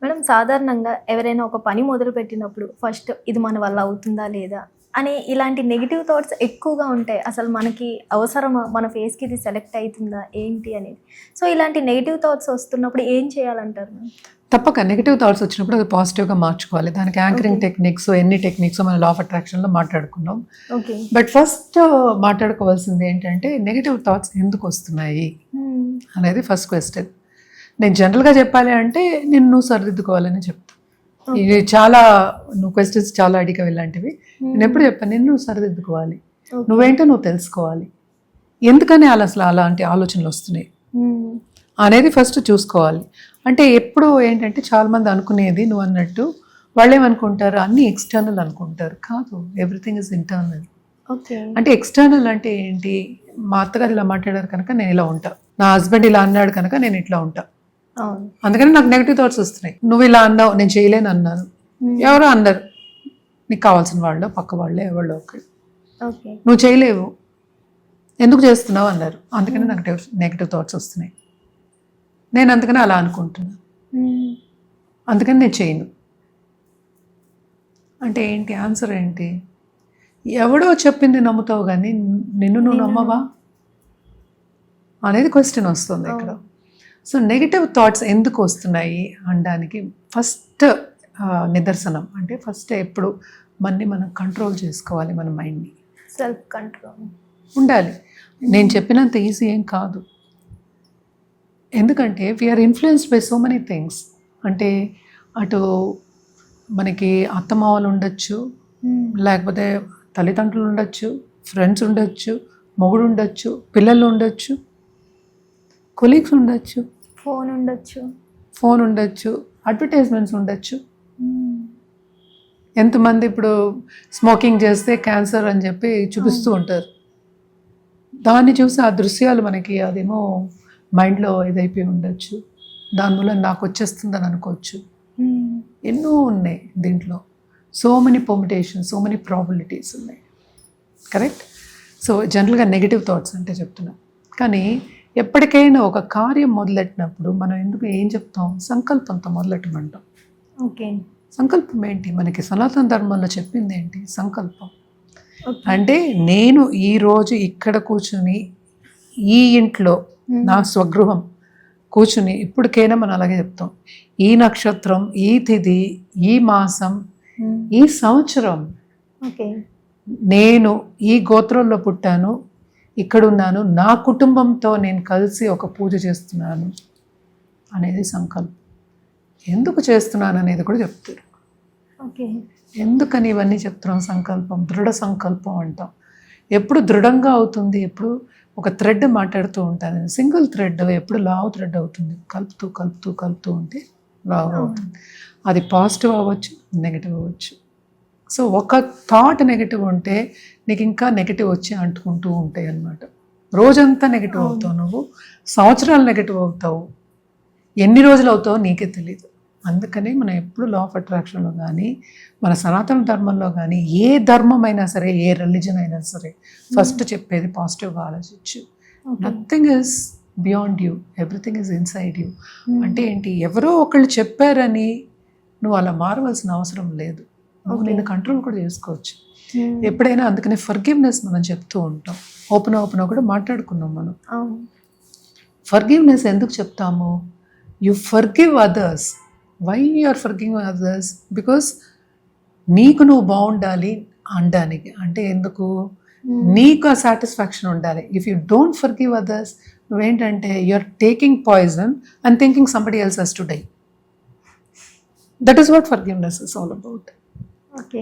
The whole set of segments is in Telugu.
మేడం సాధారణంగా ఎవరైనా ఒక పని మొదలుపెట్టినప్పుడు ఫస్ట్ ఇది మన వల్ల అవుతుందా లేదా అని ఇలాంటి నెగిటివ్ థాట్స్ ఎక్కువగా ఉంటాయి. అసలు మనకి అవసరమా, మన ఫేస్కి ఇది సెలెక్ట్ అవుతుందా ఏంటి అనేది. సో ఇలాంటి నెగిటివ్ థాట్స్ వస్తున్నప్పుడు ఏం చేయాలంటారు మ్యామ్? తప్పక నెగిటివ్ థాట్స్ వచ్చినప్పుడు అది పాజిటివ్గా మార్చుకోవాలి. దానికి యాంకరింగ్ టెక్నిక్స్, ఎన్ని టెక్నిక్స్ మన లా ఆఫ్ అట్రాక్షన్లో మాట్లాడుకున్నాం. ఓకే. బట్ ఫస్ట్ మాట్లాడుకోవాల్సింది ఏంటంటే నెగిటివ్ థాట్స్ ఎందుకు వస్తున్నాయి అనేది ఫస్ట్ క్వశ్చన్. నేను జనరల్గా చెప్పాలి అంటే నిన్ను సరిదిద్దుకోవాలని చెప్తాను. ఇది చాలా నువ్వు క్వశ్చన్స్ చాలా అడిగావు ఇలాంటివి. నేను ఎప్పుడు చెప్పాను, నిన్ను సరిదిద్దుకోవాలి, నువ్వేంటో నువ్వు తెలుసుకోవాలి, ఎందుకని అసలు అలాంటి ఆలోచనలు వస్తున్నాయి అనేది ఫస్ట్ చూసుకోవాలి. అంటే ఎప్పుడు ఏంటంటే చాలామంది అనుకునేది నువ్వు అన్నట్టు వాళ్ళు ఏమనుకుంటారు, అన్నీ ఎక్స్టర్నల్ అనుకుంటారు. కాదు, ఎవ్రీథింగ్ ఇస్ ఇంటర్నల్. అంటే ఎక్స్టర్నల్ అంటే ఏంటి, మా అత్తగారు ఇలా మాట్లాడారు కనుక నేను ఇలా ఉంటా, నా హస్బెండ్ ఇలా అన్నాడు కనుక నేను ఇట్లా ఉంటా, అందుకని నాకు నెగిటివ్ థాట్స్ వస్తున్నాయి. నువ్వు ఇలా అన్నావు, నేను చేయలేను అన్నాను, ఎవరో అన్నారు, నీకు కావాల్సిన వాళ్ళు పక్క వాళ్ళే ఎవరో ఒకరు, నువ్వు చేయలేవు ఎందుకు చేస్తున్నావు అన్నారు, అందుకని నాకు నెగిటివ్ థాట్స్ వస్తున్నాయి. నేను అందుకని అలా అనుకుంటున్నా, అందుకని నేను చేయను. అంటే ఏంటి ఆన్సర్ ఏంటి, ఎవడో చెప్పింది నమ్ముతావు కానీ నిన్ను నువ్వు నమ్మవా అనేది క్వశ్చన్ వస్తుంది ఇక్కడ. సో నెగిటివ్ థాట్స్ ఎందుకు వస్తున్నాయి అనడానికి ఫస్ట్ నిదర్శనం అంటే ఫస్ట్ ఎప్పుడు మనం కంట్రోల్ చేసుకోవాలి, మన మైండ్ని సెల్ఫ్ కంట్రోల్ ఉండాలి. నేను చెప్పినంత ఈజీ ఏం కాదు, ఎందుకంటే we are influenced by so many things. అంటే అటు మనకి అత్తమామలు ఉండొచ్చు, లేకపోతే తల్లిదండ్రులు ఉండొచ్చు, ఫ్రెండ్స్ ఉండొచ్చు, మొగుడు ఉండొచ్చు, పిల్లలు ఉండొచ్చు, కొలీగ్స్ ఉండొచ్చు, ఫోన్ ఉండొచ్చు, అడ్వర్టైజ్మెంట్స్ ఉండొచ్చు. ఎంతమంది ఇప్పుడు స్మోకింగ్ చేస్తే క్యాన్సర్ అని చెప్పి చూపిస్తూ ఉంటారు, దాన్ని చూసి ఆ దృశ్యాలు మనకి అదేమో మైండ్లో ఇదైపోయి ఉండొచ్చు, దానివల్ల నాకు వచ్చేస్తుందని అనుకోవచ్చు. ఎన్నో ఉన్నాయి దీంట్లో, so many permutations, so many probabilities ఉన్నాయి. కరెక్ట్. సో జనరల్గా నెగిటివ్ థాట్స్ అంటే చెప్తున్నా. కానీ ఎప్పటికైనా ఒక కార్యం మొదలెట్టినప్పుడు మనం ఏం చెప్తాం, సంకల్పంతో మొదలెట్టమంటాం. ఓకే. సంకల్పం ఏంటి, మనకి సనాతన ధర్మంలో చెప్పింది ఏంటి, సంకల్పం అంటే నేను ఈరోజు ఇక్కడ కూర్చుని ఈ ఇంట్లో నా స్వగృహం కూర్చుని, ఇప్పటికైనా మనం అలాగే చెప్తాం, ఈ నక్షత్రం, ఈ తిథి, ఈ మాసం, ఈ సంవత్సరం నేను ఈ గోత్రంలో పుట్టాను, ఇక్కడున్నాను, నా కుటుంబంతో నేను కలిసి ఒక పూజ చేస్తున్నాను అనేది సంకల్పం. ఎందుకు చేస్తున్నాను అనేది కూడా చెప్తారు. ఎందుకని ఇవన్నీ చెప్తున్నాం, సంకల్పం, దృఢ సంకల్పం అంటాం. ఎప్పుడు దృఢంగా అవుతుంది, ఎప్పుడు ఒక థ్రెడ్ మాట్లాడుతూ ఉంటాను, సింగిల్ థ్రెడ్ ఎప్పుడు లావు థ్రెడ్ అవుతుంది, కలుపుతూ కలుపుతూ కలుపుతూ ఉంటే లావు అవుతుంది. అది పాజిటివ్ అవ్వచ్చు, నెగిటివ్ అవ్వచ్చు. సో ఒక థాట్ నెగిటివ్ ఉంటే నీకు ఇంకా నెగిటివ్ వచ్చి అంటుకుంటూ ఉంటాయి అన్నమాట. రోజంతా నెగిటివ్ అవుతావు, నువ్వు సంవత్సరాలు నెగిటివ్ అవుతావు, ఎన్ని రోజులు అవుతావో నీకే తెలియదు. అందుకని మనం ఎప్పుడు లా ఆఫ్ అట్రాక్షన్లో కానీ, మన సనాతన ధర్మంలో కానీ, ఏ ధర్మం అయినా సరే, ఏ రిలీజన్ అయినా సరే, ఫస్ట్ చెప్పేది పాజిటివ్గా ఆలోచించు. Nothing is beyond you, everything is inside you. అంటే ఏంటి, ఎవరో ఒకళ్ళు చెప్పారని నువ్వు అలా మారవలసిన అవసరం లేదు, నువ్వు నిన్ను కంట్రోల్ కూడా చేసుకోవచ్చు ఎప్పుడైనా. అందుకనే ఫర్గివ్నెస్ మనం చెప్తూ ఉంటాం, ఓపెన్ కూడా మాట్లాడుకున్నాం మనం. ఫర్గివ్నెస్ ఎందుకు చెప్తాము, you forgive others. Why you are forgiving others? Because నీకు నువ్వు బాగుండాలి అనడానికి. అంటే ఎందుకు, నీకు ఆ సాటిస్ఫాక్షన్ ఉండాలి. If you don't forgive others, నువ్వేంటంటే you are taking poison and thinking somebody else has to die. That is what forgiveness is all about. Okay.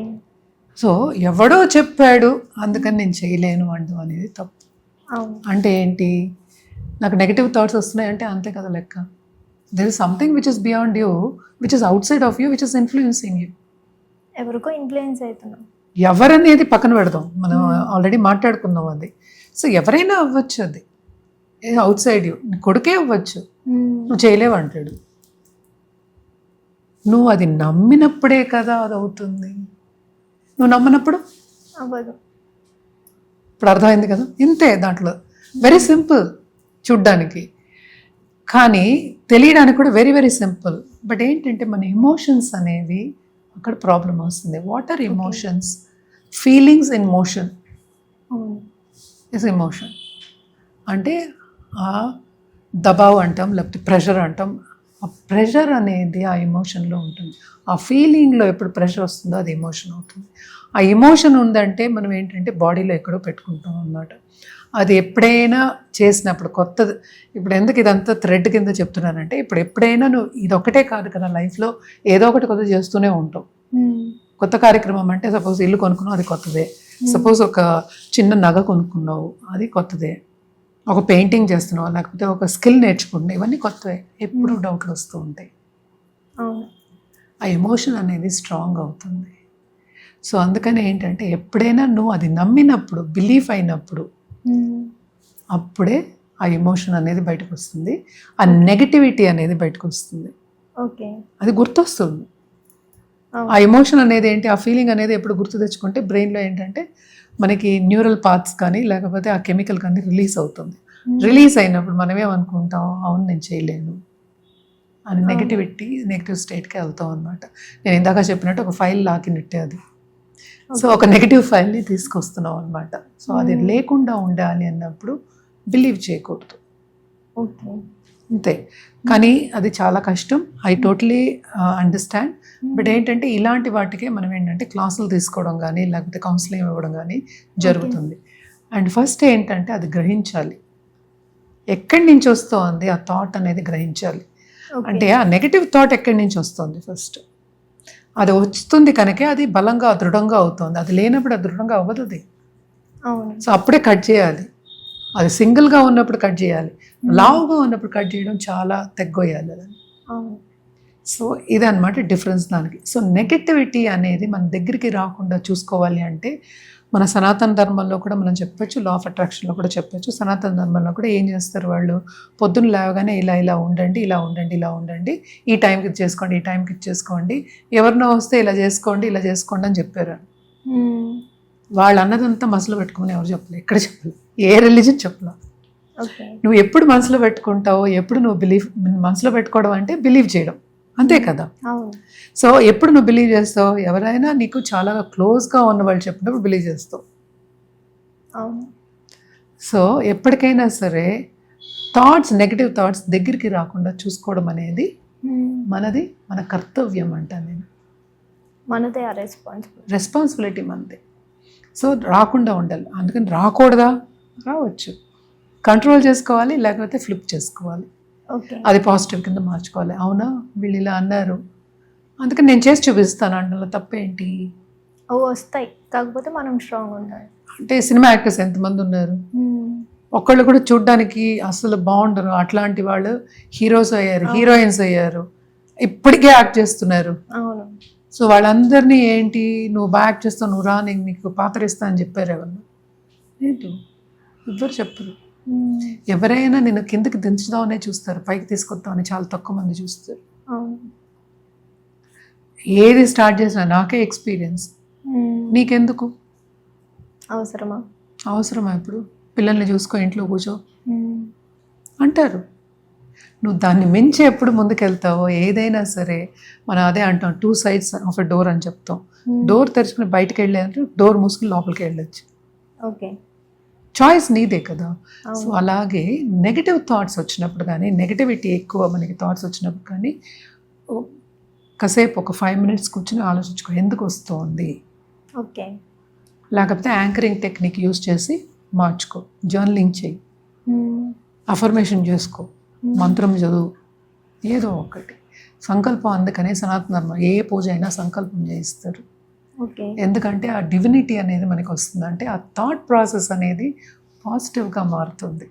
So ఎవడో చెప్పాడు అందుకని నేను చేయలేను అంటూ అనేది తప్పు. అంటే ఏంటి, నాకు నెగిటివ్ థాట్స్ వస్తున్నాయంటే అంతే కదా లెక్క. There is something which is beyond you, which is out side of you, which is influencing you. ఎవరికో ఇన్ఫ్లుయెన్స్ అవుతున్నాం. ఎవరనేది పక్కన పెడదాం, మనం ఆల్రెడీ మాట్లాడుకుందాం అది. సో ఎవరైనా అవ్వచ్చు, అది అవుట్ సైడ్ యూ. నీ కొడుకే అవ్వచ్చు, నువ్వు చేయలేవు అంటాడు. నువ్వు అది నమ్మినప్పుడే కదా అది అవుతుంది, నువ్వు నమ్మనప్పుడు అవ్వదు. ఇప్పుడు అర్థమైంది కదా, ఇంతే. దాంట్లో వెరీ సింపుల్ చూడ్డానికి, కానీ తెలియడానికి కూడా వెరీ వెరీ సింపుల్. బట్ ఏంటంటే మన ఎమోషన్స్ అనేవి అక్కడ ప్రాబ్లం వస్తుంది. What are emotions? Feelings in motion అవును. Is emotion. అంటే ఆ దబావ్ అంటాం, లేకపోతే ప్రెషర్ అంటాం. ఆ ప్రెషర్ అనేది ఆ ఎమోషన్లో ఉంటుంది. ఆ ఫీలింగ్లో ఎప్పుడు ప్రెషర్ వస్తుందో అది ఎమోషన్ అవుతుంది. ఆ ఎమోషన్ ఉందంటే మనం ఏంటంటే బాడీలో ఎక్కడో పెట్టుకుంటాం అన్నమాట. అది ఎప్పుడైనా చేసినప్పుడు కొత్తది. ఇప్పుడు ఎందుకు ఇదంతా థ్రెడ్ కింద చెప్తున్నానంటే, ఇప్పుడు ఎప్పుడైనా నువ్వు ఇదొక్కటే కాదు కదా, లైఫ్లో ఏదో ఒకటి కొత్త చేస్తూనే ఉంటావు. కొత్త కార్యక్రమం అంటే సపోజ్ ఇల్లు కొనుక్కున్నావు, అది కొత్తదే. సపోజ్ ఒక చిన్న నగ కొనుక్కున్నావు, అది కొత్తదే. ఒక పెయింటింగ్ చేస్తున్నావు, లేకపోతే ఒక స్కిల్ నేర్చుకుంటున్నావు, ఇవన్నీ కొత్తవే. ఎప్పుడు డౌట్లు వస్తూ ఉంటాయి. అవును. ఆ ఎమోషన్ అనేది స్ట్రాంగ్ అవుతుంది. సో అందుకని ఏంటంటే ఎప్పుడైనా నువ్వు అది నమ్మినప్పుడు, బిలీఫ్ అయినప్పుడు, అప్పుడే ఆ ఎమోషన్ అనేది బయటకు వస్తుంది. ఆ నెగటివిటీ అనేది బయటకు వస్తుంది. ఓకే. అది గుర్తొస్తుంది. ఆ ఎమోషన్ అనేది ఏంటి, ఆ ఫీలింగ్ అనేది ఎప్పుడు గుర్తు తెచ్చుకుంటే బ్రెయిన్లో ఏంటంటే మనకి న్యూరల్ పార్ట్స్ కానీ లేకపోతే ఆ కెమికల్ కానీ రిలీజ్ అవుతుంది. రిలీజ్ అయినప్పుడు మనమేమనుకుంటాం, అవును నేను చేయలేను అని నెగిటివ్ స్టేట్కి వెళ్తాం అనమాట. నేను ఇందాక చెప్పినట్టు ఒక ఫైల్ లాకినట్టే అది. సో ఒక నెగిటివ్ ఫైల్ని తీసుకొస్తున్నాం అనమాట. సో అది లేకుండా ఉండాలి అన్నప్పుడు బిలీవ్ చేయకూడదు. ఓకే. అంతే. కానీ అది చాలా కష్టం. I totally understand. బట్ ఏంటంటే ఇలాంటి వాటికే మనం ఏంటంటే క్లాసులు తీసుకోవడం కానీ లేకపోతే కౌన్సిలింగ్ ఇవ్వడం కానీ జరుగుతుంది. అండ్ ఫస్ట్ ఏంటంటే అది గ్రహించాలి, ఎక్కడి నుంచి వస్తుంది ఆ థాట్ అనేది గ్రహించాలి. అంటే ఆ నెగటివ్ థాట్ ఎక్కడి నుంచి వస్తుంది ఫస్ట్, అది వస్తుంది కనుక అది బలంగా దృఢంగా అవుతుంది. అది లేనప్పుడు అది దృఢంగా అవ్వదు అది. సో అప్పుడే కట్ చేయాలి. అది సింగిల్గా ఉన్నప్పుడు కట్ చేయాలి, లావుగా ఉన్నప్పుడు కట్ చేయడం చాలా తెగ్గొయ్యాలి అది. సో ఇదన్నమాట డిఫరెన్స్ దానికి. సో నెగటివిటీ అనేది మన దగ్గరికి రాకుండా చూసుకోవాలి అంటే మన సనాతన ధర్మంలో కూడా మనం చెప్పొచ్చు, లా ఆఫ్ అట్రాక్షన్లో కూడా చెప్పొచ్చు. సనాతన ధర్మంలో కూడా ఏం చేస్తారు వాళ్ళు, పొద్దున్న లేవగానే ఇలా ఉండండి, ఇలా ఉండండి, ఈ టైంకి ఇది చేసుకోండి, ఈ టైంకి ఇది చేసుకోండి, ఎవరినో వస్తే ఇలా చేసుకోండి అని చెప్పారు. వాళ్ళు అన్నదంతా మనసులో పెట్టుకుని ఎవరు చెప్పలేదు, ఎక్కడ చెప్పలేదు, ఏ రిలీజన్ చెప్పలేదు. నువ్వు ఎప్పుడు మనసులో పెట్టుకుంటావో, ఎప్పుడు నువ్వు మనసులో పెట్టుకోవడం అంటే బిలీవ్ చేయడం, అంతే కదా. సో ఎప్పుడు నువ్వు బిలీవ్ చేస్తావు, ఎవరైనా నీకు చాలా క్లోజ్గా ఉన్న వాళ్ళు చెప్పినప్పుడు బిలీవ్ చేస్తావు. సో ఎప్పటికైనా సరే నెగటివ్ థాట్స్ దగ్గరికి రాకుండా చూసుకోవడం అనేది మన కర్తవ్యం అంట. నేను మనదే ఆ రెస్పాన్సిబిలిటీ మనదే. సో రాకుండా ఉండాలి. అందుకని రాకూడదా, రావచ్చు, కంట్రోల్ చేసుకోవాలి, లేకపోతే ఫ్లిప్ చేసుకోవాలి. అది పాజిటివ్ కింద మార్చుకోవాలి. అవునా వీళ్ళు ఇలా అన్నారు, అందుకని నేను చేసి చూపిస్తాను అంటే తప్పేంటి, వస్తాయి. కాకపోతే మనం స్ట్రాంగ్ ఉండాలి. అంటే సినిమా యాక్టర్స్ ఎంతమంది ఉన్నారు, ఒకళ్ళు కూడా చూడ్డానికి అసలు బాగుండరు, అట్లాంటి వాళ్ళు హీరోస్ అయ్యారు, హీరోయిన్స్ అయ్యారు, ఇప్పటికే యాక్ట్ చేస్తున్నారు. అవును. సో వాళ్ళందరినీ ఏంటి, నువ్వు బాగా యాక్ట్ చేస్తావు, నువ్వు రా, నేను నీకు పాత్ర ఇస్తా అని చెప్పారు ఎవరు? ఏంటి, ఎవ్వరు చెప్పరు. ఎవరైనా నేను కిందకి దించుదామనే చూస్తారు, పైకి తీసుకొద్దామని చాలా తక్కువ మంది చూస్తారు. ఏది స్టార్ట్ చేసినా నాకే ఎక్స్పీరియన్స్, నీకెందుకు, అవసరమా ఇప్పుడు పిల్లల్ని చూసుకో, ఇంట్లో కూర్చో అంటారు. నువ్వు దాన్ని మించి ఎప్పుడు ముందుకెళ్తావో ఏదైనా సరే, మనం అదే అంటాం 2 sides ఆఫ్ ఎ డోర్ అని చెప్తాం. డోర్ తెరుచుకుని బయటకు వెళ్ళాలంటే డోర్ మూసుకుని లోపలికి వెళ్ళొచ్చు. చాయిస్ నీదే కదా. సో అలాగే నెగటివ్ థాట్స్ వచ్చినప్పుడు కానీ, నెగటివిటీ ఎక్కువ మనకి థాట్స్ వచ్చినప్పుడు కానీ కాసేపు ఒక 5 minutes కూర్చొని ఆలోచించుకో, ఎందుకు వస్తుంది. లేకపోతే యాంకరింగ్ టెక్నిక్ యూస్ చేసి మార్చుకో, జర్నలింగ్ చేయి, అఫర్మేషన్ చేసుకో, మంత్రం చదువు, ఏదో ఒకటి. సంకల్పం, అందుకనే సనాతన ధర్మం ఏ పూజ అయినా సంకల్పం చేయిస్తారు. ఎందుకంటే ఆ డివినిటీ అనేది మనకి వస్తుంది, అంటే ఆ థాట్ ప్రాసెస్ అనేది పాజిటివ్గా మారుతుంది.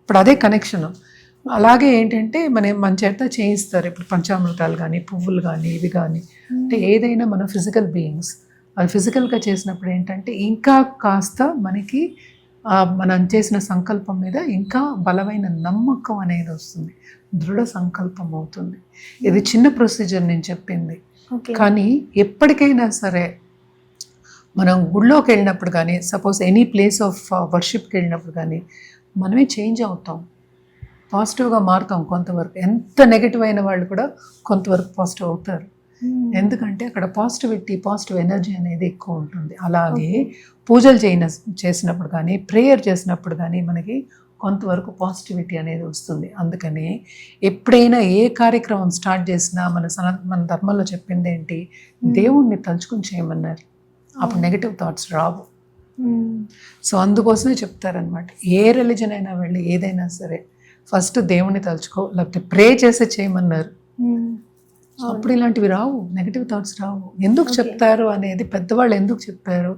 ఇప్పుడు అదే కనెక్షన్. అలాగే ఏంటంటే మన చేత చేయిస్తారు. ఇప్పుడు పంచామృతాలు కానీ, పువ్వులు కానీ, ఇవి కానీ, అంటే ఏదైనా మన ఫిజికల్ బీయింగ్స్ అది ఫిజికల్గా చేసినప్పుడు ఏంటంటే ఇంకా కాస్త మనకి మనం చేసిన సంకల్పం మీద ఇంకా బలమైన నమ్మకం అనేది వస్తుంది, దృఢ సంకల్పం అవుతుంది. ఇది చిన్న ప్రొసీజర్ నేను చెప్పింది, కానీ ఎప్పటికైనా సరే మనం గుళ్ళోకి వెళ్ళినప్పుడు కానీ, సపోజ్ ఎనీ ప్లేస్ ఆఫ్ వర్షిప్కి వెళ్ళినప్పుడు కానీ మనమే చేంజ్ అవుతాం. పాజిటివ్గా మారుతాం కొంతవరకు. ఎంత నెగిటివ్ అయిన వాళ్ళు కూడా కొంతవరకు పాజిటివ్ అవుతారు. ఎందుకంటే అక్కడ పాజిటివ్ ఎనర్జీ అనేది ఎక్కువ ఉంటుంది. అలాగే పూజలు చేసినప్పుడు కానీ ప్రేయర్ చేసినప్పుడు కానీ మనకి కొంతవరకు పాజిటివిటీ అనేది వస్తుంది. అందుకని ఎప్పుడైనా ఏ కార్యక్రమం స్టార్ట్ చేసినా మన ధర్మంలో చెప్పింది ఏంటి, దేవుణ్ణి తలుచుకుని చేయమన్నారు. అప్పుడు నెగిటివ్ థాట్స్ రావు. సో అందుకోసమే చెప్తారనమాట, ఏ రిలీజన్ అయినా వెళ్ళి ఏదైనా సరే ఫస్ట్ దేవుణ్ణి తలుచుకో, లేకపోతే ప్రే చేసే చేయమన్నారు. అప్పుడు ఇలాంటివి రావు, నెగిటివ్ థాట్స్ రావు. ఎందుకు చెప్తారు అనేది పెద్దవాళ్ళు ఎందుకు చెప్పారు,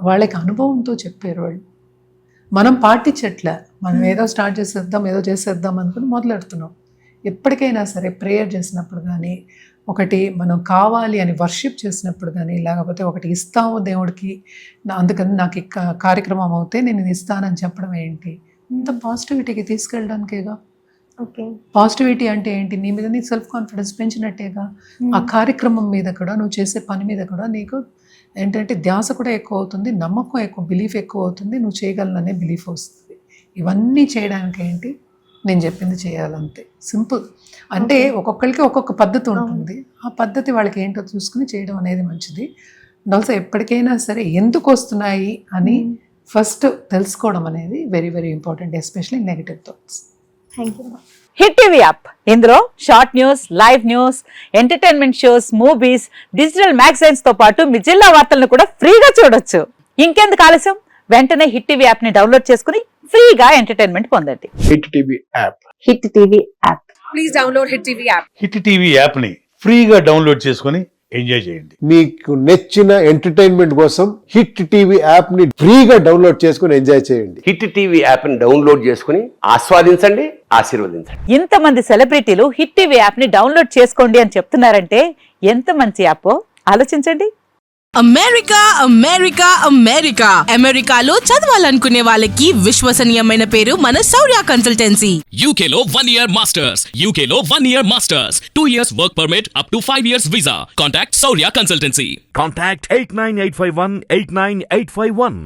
వాళ్ళకి అనుభవంతో చెప్పారు వాళ్ళు. మనం పాటించట్లే, మనం ఏదో స్టార్ట్ చేసేద్దాం అనుకుని మొదలెడుతున్నాం. ఎప్పటికైనా సరే ప్రేయర్ చేసినప్పుడు కానీ, ఒకటి మనం కావాలి అని వర్షిప్ చేసినప్పుడు కానీ, లేకపోతే ఒకటి ఇస్తాము దేవుడికి, అందుకని నాకు ఈ కార్యక్రమం అవుతే నేను ఇది ఇస్తానని చెప్పడం ఏంటి, ఇంత పాజిటివిటీకి తీసుకెళ్ళడానికేగా. పాజిటివిటీ అంటే ఏంటి, నీ మీద నీ సెల్ఫ్ కాన్ఫిడెన్స్ పెంచినట్టేగా. ఆ కార్యక్రమం మీద కూడా, నువ్వు చేసే పని మీద కూడా నీకు ఏంటంటే ధ్యాస కూడా ఎక్కువ అవుతుంది, నమ్మకం ఎక్కువ, బిలీఫ్ ఎక్కువ అవుతుంది, నువ్వు చేయగలననే బిలీఫ్ వస్తుంది. ఇవన్నీ చేయడానికి ఏంటి, నేను చెప్పింది చేయాలంతే, సింపుల్. అంటే ఒక్కొక్కరికి ఒక్కొక్క పద్ధతి ఉంటుంది, ఆ పద్ధతి వాళ్ళకి ఏంటో చూసుకుని చేయడం అనేది మంచిది. ఆల్సో ఎప్పటికైనా సరే ఎందుకు వస్తున్నాయి అని ఫస్ట్ తెలుసుకోవడం అనేది very very important, especially negative thoughts. Hit TV app, ఇందులో short news, live news, entertainment shows, movies, digital magazines తో పాటు మీ జిల్లా వార్తలను కూడా ఫ్రీగా చూడొచ్చు. ఇంకెందుకు ఆలస్యం, వెంటనే హిట్ టీవీ యాప్ ని డౌన్లోడ్ చేసుకుని ఫ్రీగా ఎంటర్టైన్మెంట్ పొందండి. Hit TV app. Hit TV app. Please download hit TV app. Hit TV యాప్ని ఫ్రీగా డౌన్లోడ్ చేసుకొని ఎంజాయ్ చేయండి. మీకు నచ్చిన ఎంటర్టైన్మెంట్ కోసం హిట్ టీవీ యాప్ ని ఫ్రీగా డౌన్లోడ్ చేసుకొని ఎంజాయ్ చేయండి. హిట్ టీవీ యాప్ ని డౌన్లోడ్ చేసుకుని ఆస్వాదించండి, ఆశీర్వదించండి. ఇంతమంది సెలబ్రిటీలు హిట్ టీవీ యాప్ ని డౌన్లోడ్ చేసుకోండి అని చెప్తున్నారంటే ఎంత మంచి యాప్ ఆలోచించండి. అమెరికా అమెరికా అమెరికా అమెరికాలో చదవాలనుకునే వాళ్ళకి విశ్వసనీయమైన పేరు మన శౌర్య కన్సల్టెన్సీ. UK లో 1 year masters. UK లో 1 year masters. 2 years work permit up to 5 years visa. Contact Saurya Consultancy. Contact 89851 89851.